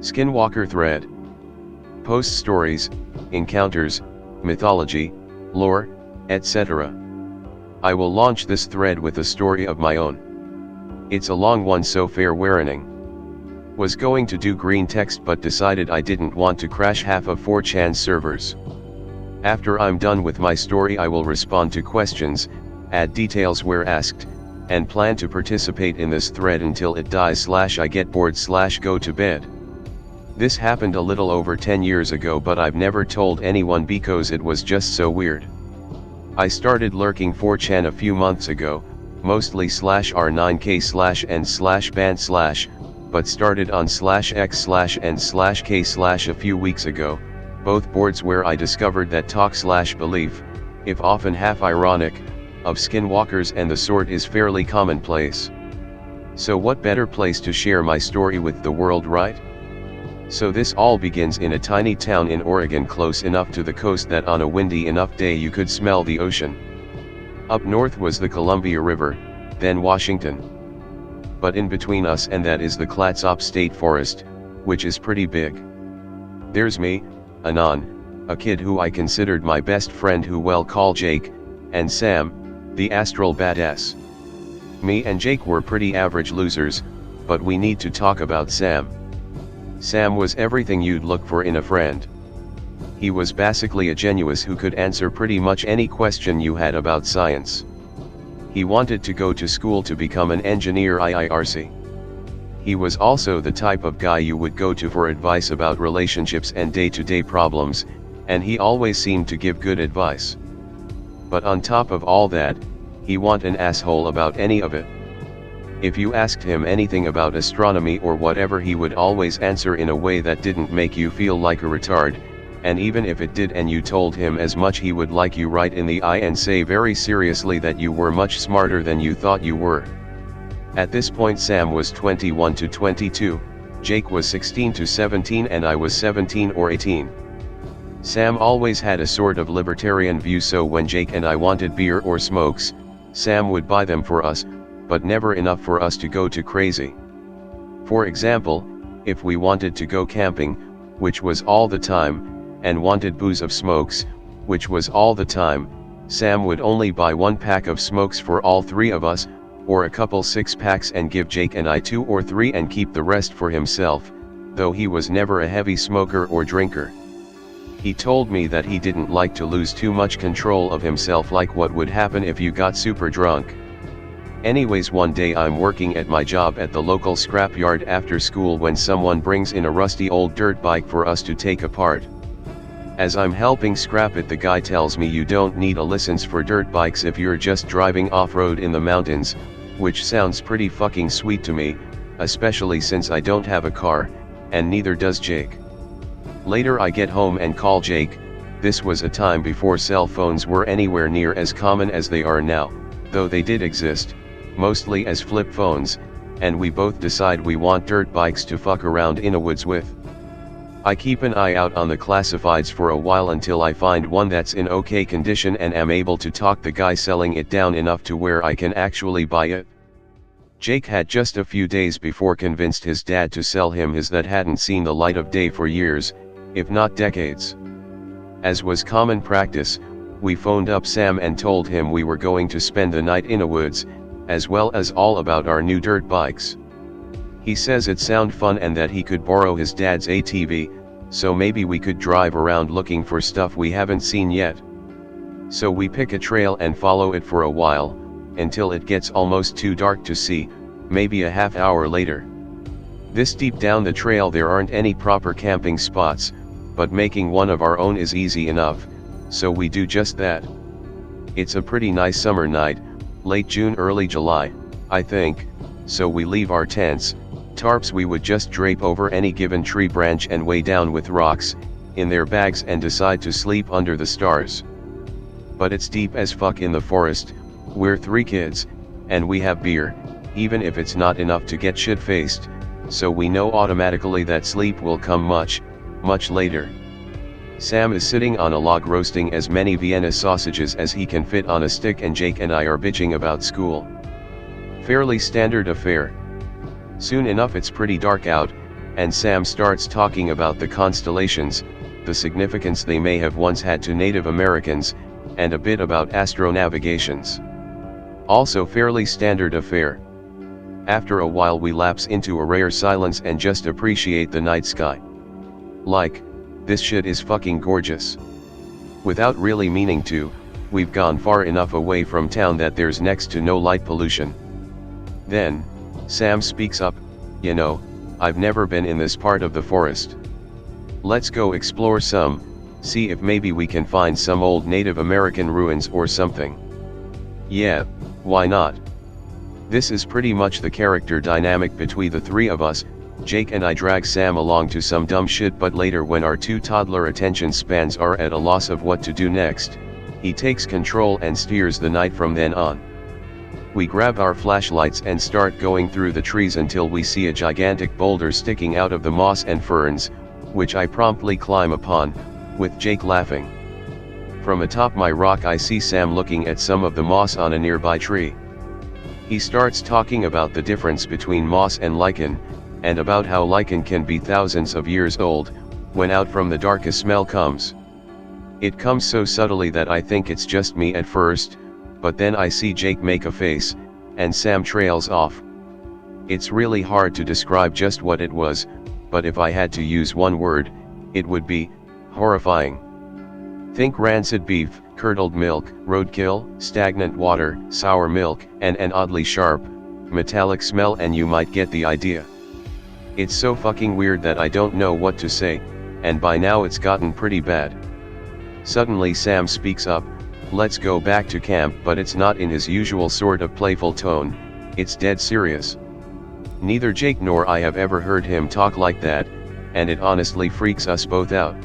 Skinwalker thread. Post stories, encounters, mythology, lore, etc. I will launch this thread with a story of my own. It's a long one, so fair warning. Was going to do Greentext but decided I didn't want to crash half of 4chan servers. After I'm done with my story I will respond to questions, add details where asked, and plan to participate in this thread until it dies / I get bored / go to bed. This happened a little over 10 years ago, but I've never told anyone because it was just so weird. I started lurking 4chan a few months ago, mostly /r9k /n /ban /, but started on /x /n /k / a few weeks ago, both boards where I discovered that talk / belief, if often half ironic, of skinwalkers and the sort is fairly commonplace. So what better place to share my story with the world, right? So this all begins in a tiny town in Oregon close enough to the coast that on a windy enough day you could smell the ocean. Up north was the Columbia River, then Washington. But in between us and that is the Clatsop State Forest, which is pretty big. There's me, Anon, a kid who I considered my best friend who we'll call Jake, and Sam, the astral badass. Me and Jake were pretty average losers, but we need to talk about Sam. Sam was everything you'd look for in a friend. He was basically a genius who could answer pretty much any question you had about science. He wanted to go to school to become an engineer IIRC. He was also the type of guy you would go to for advice about relationships and day-to-day problems, and he always seemed to give good advice. But on top of all that, he wasn't an asshole about any of it. If you asked him anything about astronomy or whatever, he would always answer in a way that didn't make you feel like a retard, and even if it did and you told him as much, he would look you right in the eye and say very seriously that you were much smarter than you thought you were. At this point Sam was 21 to 22, Jake was 16 to 17 and I was 17 or 18. Sam always had a sort of libertarian view, so when Jake and I wanted beer or smokes, Sam would buy them for us, but never enough for us to go too crazy. For example, if we wanted to go camping, which was all the time, and wanted booze of smokes, which was all the time, Sam would only buy 1 pack of smokes for all 3 of us, or a couple 6-packs and give Jake and I 2 or 3 and keep the rest for himself, though he was never a heavy smoker or drinker. He told me that he didn't like to lose too much control of himself, like what would happen if you got super drunk. Anyways, one day I'm working at my job at the local scrapyard after school when someone brings in a rusty old dirt bike for us to take apart. As I'm helping scrap it, the guy tells me you don't need a license for dirt bikes if you're just driving off-road in the mountains, which sounds pretty fucking sweet to me, especially since I don't have a car, and neither does Jake. Later I get home and call Jake. This was a time before cell phones were anywhere near as common as they are now, though they did exist, mostly as flip phones, and we both decide we want dirt bikes to fuck around in a woods with. I keep an eye out on the classifieds for a while until I find one that's in okay condition and am able to talk the guy selling it down enough to where I can actually buy it. Jake had just a few days before convinced his dad to sell him his that hadn't seen the light of day for years, if not decades. As was common practice, we phoned up Sam and told him we were going to spend the night in a woods, as well as all about our new dirt bikes. He says it sound fun and that he could borrow his dad's ATV, so maybe we could drive around looking for stuff we haven't seen yet. So we pick a trail and follow it for a while, until it gets almost too dark to see, maybe a half hour later. This deep down the trail there aren't any proper camping spots, but making one of our own is easy enough, so we do just that. It's a pretty nice summer night, late June early July, I think, so we leave our tents, tarps we would just drape over any given tree branch and weigh down with rocks, in their bags and decide to sleep under the stars. But it's deep as fuck in the forest, we're 3 kids, and we have beer, even if it's not enough to get shit-faced, so we know automatically that sleep will come much, much later. Sam is sitting on a log roasting as many Vienna sausages as he can fit on a stick, and Jake and I are bitching about school. Fairly standard affair. Soon enough it's pretty dark out, and Sam starts talking about the constellations, the significance they may have once had to Native Americans, and a bit about astronavigations. Also fairly standard affair. After a while we lapse into a rare silence and just appreciate the night sky. Like, this shit is fucking gorgeous. Without really meaning to, we've gone far enough away from town that there's next to no light pollution. Then, Sam speaks up, you know, I've never been in this part of the forest. Let's go explore some, see if maybe we can find some old Native American ruins or something. Yeah, why not? This is pretty much the character dynamic between the three of us. Jake and I drag Sam along to some dumb shit, but later when our two toddler attention spans are at a loss of what to do next, he takes control and steers the night from then on. We grab our flashlights and start going through the trees until we see a gigantic boulder sticking out of the moss and ferns, which I promptly climb upon, with Jake laughing. From atop my rock I see Sam looking at some of the moss on a nearby tree. He starts talking about the difference between moss and lichen, and about how lichen can be thousands of years old, when out from the dark a smell comes. It comes so subtly that I think it's just me at first, but then I see Jake make a face, and Sam trails off. It's really hard to describe just what it was, but if I had to use one word, it would be horrifying. Think rancid beef, curdled milk, roadkill, stagnant water, sour milk, and an oddly sharp, metallic smell, and you might get the idea. It's so fucking weird that I don't know what to say, and by now it's gotten pretty bad. Suddenly Sam speaks up, let's go back to camp, but it's not in his usual sort of playful tone, it's dead serious. Neither Jake nor I have ever heard him talk like that, and it honestly freaks us both out.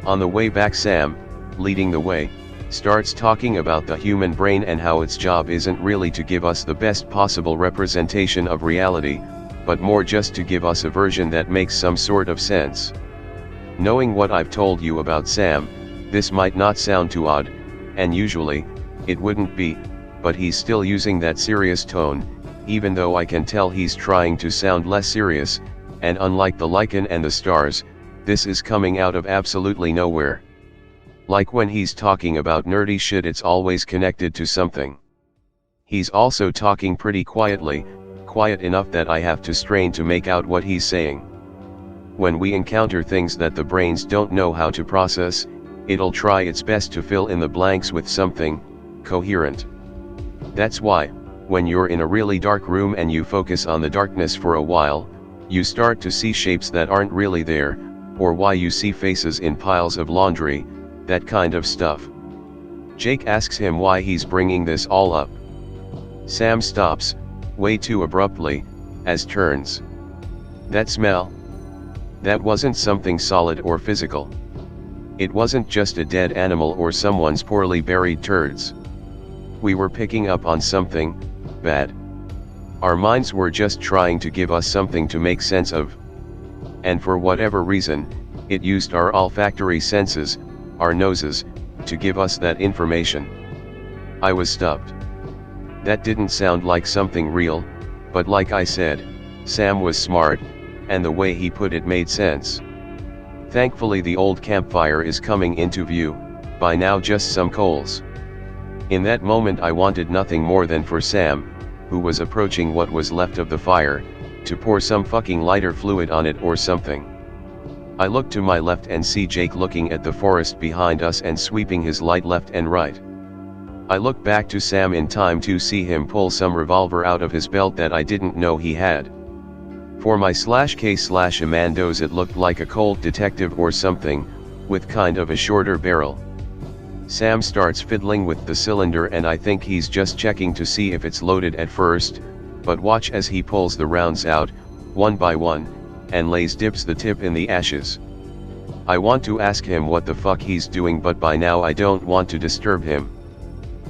On the way back Sam, leading the way, starts talking about the human brain and how its job isn't really to give us the best possible representation of reality, but more just to give us a version that makes some sort of sense. Knowing what I've told you about Sam, this might not sound too odd, and usually, it wouldn't be, but he's still using that serious tone, even though I can tell he's trying to sound less serious, and unlike the lichen and the stars, this is coming out of absolutely nowhere. Like when he's talking about nerdy shit, it's always connected to something. He's also talking pretty quietly, quiet enough that I have to strain to make out what he's saying. When we encounter things that the brains don't know how to process, it'll try its best to fill in the blanks with something coherent. That's why, when you're in a really dark room and you focus on the darkness for a while, you start to see shapes that aren't really there, or why you see faces in piles of laundry, that kind of stuff. Jake asks him why he's bringing this all up. Sam stops, way too abruptly, as turns. That smell? That wasn't something solid or physical. It wasn't just a dead animal or someone's poorly buried turds. We were picking up on something bad. Our minds were just trying to give us something to make sense of. And for whatever reason, it used our olfactory senses, our noses, to give us that information. I was stumped. That didn't sound like something real, but like I said, Sam was smart, and the way he put it made sense. Thankfully the old campfire is coming into view, by now just some coals. In that moment I wanted nothing more than for Sam, who was approaching what was left of the fire, to pour some fucking lighter fluid on it or something. I look to my left and see Jake looking at the forest behind us and sweeping his light left and right. I look back to Sam in time to see him pull some revolver out of his belt that I didn't know he had. For my /K/Amandos it looked like a Colt detective or something, with kind of a shorter barrel. Sam starts fiddling with the cylinder and I think he's just checking to see if it's loaded at first, but watch as he pulls the rounds out, one by one, and dips the tip in the ashes. I want to ask him what the fuck he's doing, but by now I don't want to disturb him.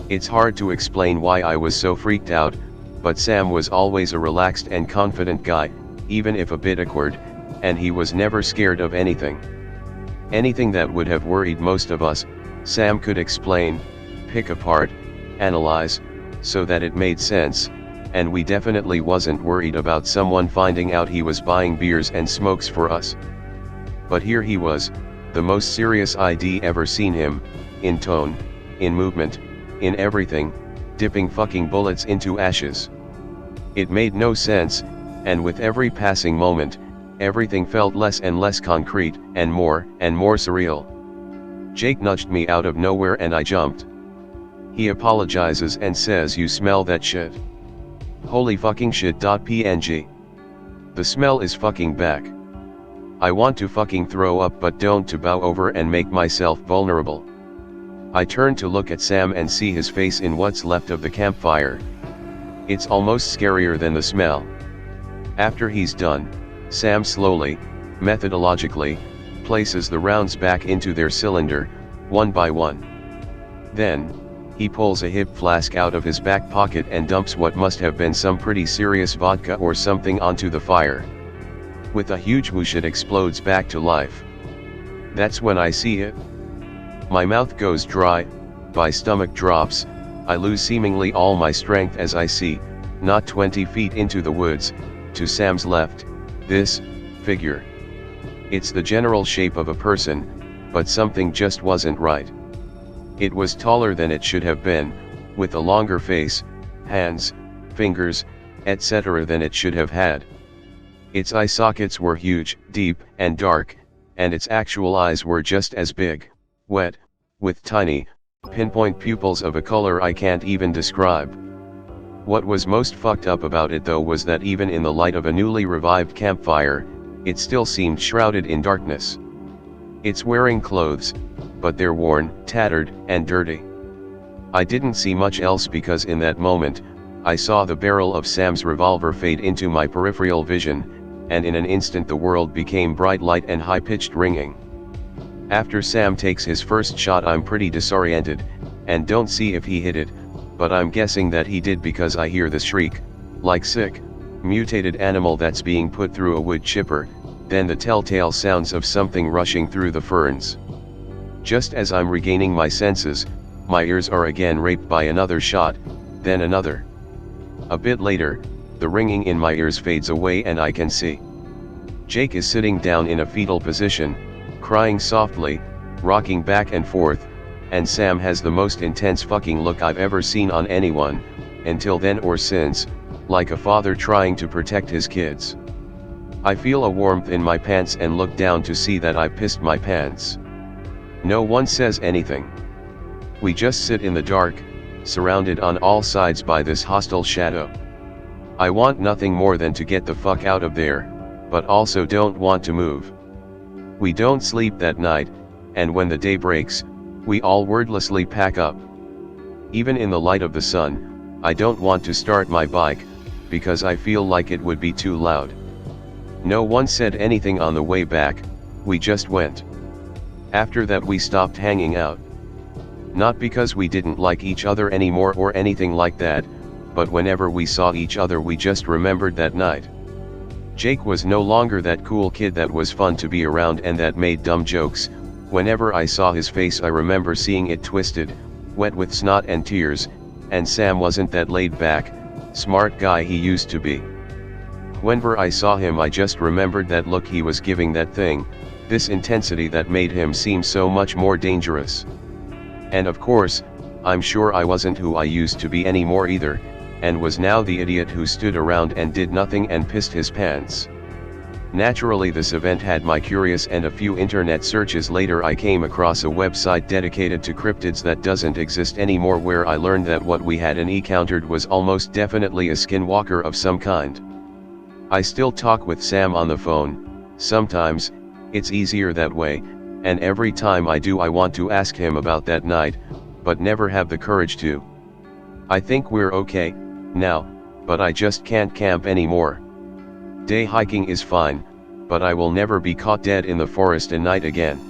It's hard to explain why I was so freaked out, but Sam was always a relaxed and confident guy, even if a bit awkward, and he was never scared of anything. Anything that would have worried most of us, Sam could explain, pick apart, analyze, so that it made sense, and we definitely wasn't worried about someone finding out he was buying beers and smokes for us. But here he was, the most serious I'd ever seen him, in tone, in movement, in everything, dipping fucking bullets into ashes. It made no sense, and with every passing moment, everything felt less and less concrete, and more surreal. Jake nudged me out of nowhere and I jumped. He apologizes and says, "You smell that shit." Holy fucking shit. PNG. The smell is fucking back. I want to fucking throw up but don't to bow over and make myself vulnerable. I turn to look at Sam and see his face in what's left of the campfire. It's almost scarier than the smell. After he's done, Sam slowly, methodologically, places the rounds back into their cylinder, one by one. Then, he pulls a hip flask out of his back pocket and dumps what must have been some pretty serious vodka or something onto the fire. With a huge whoosh it explodes back to life. That's when I see it. My mouth goes dry, my stomach drops, I lose seemingly all my strength as I see, not 20 feet into the woods, to Sam's left, this figure. It's the general shape of a person, but something just wasn't right. It was taller than it should have been, with a longer face, hands, fingers, etc. than it should have had. Its eye sockets were huge, deep, and dark, and its actual eyes were just as big, wet, with tiny, pinpoint pupils of a color I can't even describe. What was most fucked up about it though was that even in the light of a newly revived campfire, it still seemed shrouded in darkness. It's wearing clothes, but they're worn, tattered, and dirty. I didn't see much else because in that moment, I saw the barrel of Sam's revolver fade into my peripheral vision, and in an instant the world became bright light and high-pitched ringing. After Sam takes his first shot I'm pretty disoriented, and don't see if he hit it, but I'm guessing that he did because I hear the shriek, like sick, mutated animal that's being put through a wood chipper, then the telltale sounds of something rushing through the ferns. Just as I'm regaining my senses, my ears are again raped by another shot, then another. A bit later, the ringing in my ears fades away and I can see. Jake is sitting down in a fetal position, crying softly, rocking back and forth, and Sam has the most intense fucking look I've ever seen on anyone, until then or since, like a father trying to protect his kids. I feel a warmth in my pants and look down to see that I pissed my pants. No one says anything. We just sit in the dark, surrounded on all sides by this hostile shadow. I want nothing more than to get the fuck out of there, but also don't want to move. We don't sleep that night, and when the day breaks, we all wordlessly pack up. Even in the light of the sun, I don't want to start my bike, because I feel like it would be too loud. No one said anything on the way back, we just went. After that we stopped hanging out. Not because we didn't like each other anymore or anything like that, but whenever we saw each other we just remembered that night. Jake was no longer that cool kid that was fun to be around and that made dumb jokes. Whenever I saw his face I remember seeing it twisted, wet with snot and tears, and Sam wasn't that laid back, smart guy he used to be. Whenever I saw him I just remembered that look he was giving, that thing, this intensity that made him seem so much more dangerous. And of course, I'm sure I wasn't who I used to be anymore either, and was now the idiot who stood around and did nothing and pissed his pants. Naturally this event had my curious, and a few internet searches later I came across a website dedicated to cryptids that doesn't exist anymore, where I learned that what we had encountered was almost definitely a skinwalker of some kind. I still talk with Sam on the phone, sometimes, it's easier that way, and every time I do I want to ask him about that night, but never have the courage to. I think we're okay now, but I just can't camp anymore. Day hiking is fine, but I will never be caught dead in the forest at night again.